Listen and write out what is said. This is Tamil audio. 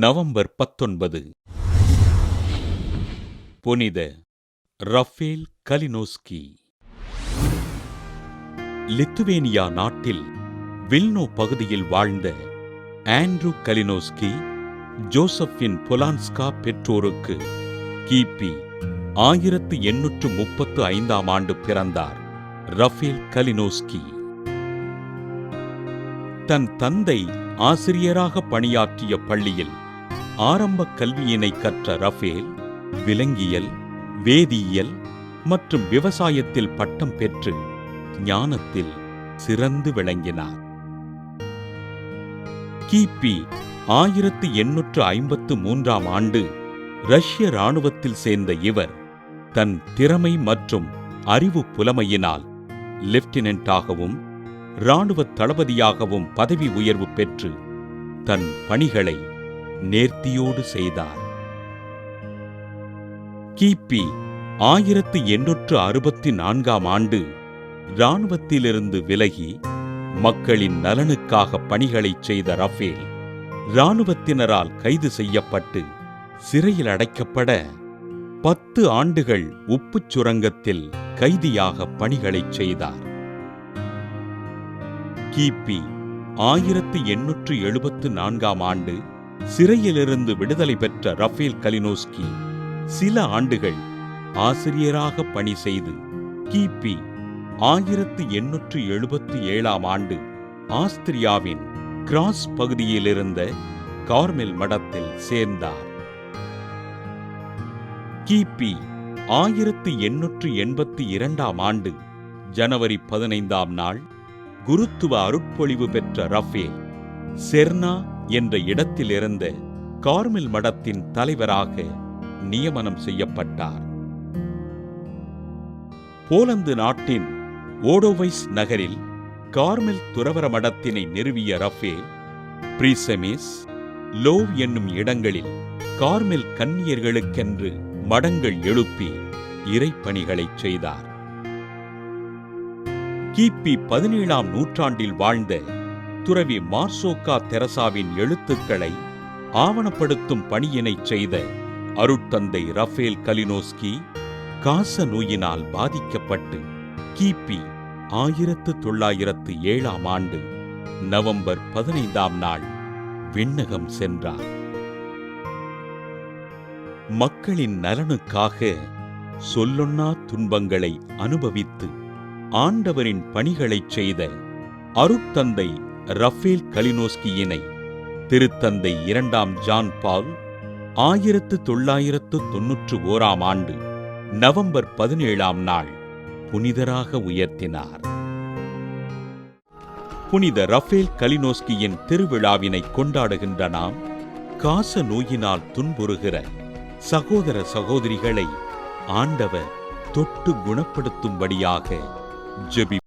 நவம்பர் 19. புனித ரஃபேல் கலினோஸ்கி. லித்துவேனியா நாட்டில் வில்னோ பகுதியில் வாழ்ந்த ஆண்ட்ரூ கலினோஸ்கி ஜோசப்பின் பொலான்ஸ்கா பெற்றோருக்கு கிபி 1835 பிறந்தார். ரஃபேல் கலினோஸ்கி தன் தந்தை ஆசிரியராக பணியாற்றிய பள்ளியில் ஆரம்ப கல்வியினை கற்ற ரஃபேல் விலங்கியல், வேதியியல் மற்றும் விவசாயத்தில் பட்டம் பெற்று ஞானத்தில் சிறந்து விளங்கினார். கிபி 1853 ரஷ்ய இராணுவத்தில் சேர்ந்த இவர் தன் திறமை மற்றும் அறிவு புலமையினால் லெப்டினன்டாகவும் இராணுவ தளபதியாகவும் பதவி உயர்வு பெற்று தன் பணிகளை நேர்த்தியோடு செய்தார். கிபி 1864 இராணுவத்திலிருந்து விலகி மக்களின் நலனுக்காக பணிகளை செய்த ரஃபேல் இராணுவத்தினரால் கைது செய்யப்பட்டு சிறையில் அடைக்கப்பட 10 ஆண்டுகள் உப்புச் சுரங்கத்தில் கைதியாக பணிகளை செய்தார். கிபி 1874 சிறையிலிருந்து விடுதலை பெற்ற ரஃபேல் கலினோஸ்கி சில ஆண்டுகள் ஆசிரியராக பணி செய்து கிபி 1877 ஆஸ்திரியாவின் கிராஸ் பகுதியிலிருந்த கார்மெல் மடத்தில் சேர்ந்தார். கிபி 1882 ஜனவரி 15 குருத்துவ அருட்பொழிவு பெற்ற ரஃபேல் செர்னா என்ற இடத்திலிருந்த கார்மெல் மடத்தின் தலைவராக நியமனம் செய்யப்பட்டார். போலந்து நாட்டின் ஓடோவைஸ் நகரில் கார்மெல் துறவற மடத்தினை நிறுவிய ரஃபேல் பிரீசெமிஸ், லோவ் என்னும் இடங்களில் கார்மெல் கன்னியர்களுக்கென்று மடங்கள் எழுப்பி இறைப்பணிகளைச் செய்தார். கிபி 17ஆம் நூற்றாண்டில் வாழ்ந்த துறவி மார்சோக்கா தெரசாவின் எழுத்துக்களை ஆவணப்படுத்தும் பணியினைச் செய்த அருட்தந்தை ரஃபேல் கலினோஸ்கி காச நோயினால் பாதிக்கப்பட்டு கிபி 1907 நவம்பர் 15 விண்ணகம் சென்றார். மக்களின் நலனுக்காக சொல்லொண்ணா துன்பங்களை அனுபவித்து ஆண்டவரின் பணிகளைச் செய்த அருட்தந்தை ரஃபேல் கலினோஸ்கியினை திருத்தந்தை 2ஆம் ஜான் பால் 1991 நவம்பர் 17 புனிதராக உயர்த்தினார். புனித ரஃபேல் கலினோஸ்கியின் திருவிழாவினை கொண்டாடுகின்ற நாம் காச நோயினால் துன்புறுகிற சகோதர சகோதரிகளை ஆண்டவர் தொட்டு குணப்படுத்தும்படியாக ஜெபி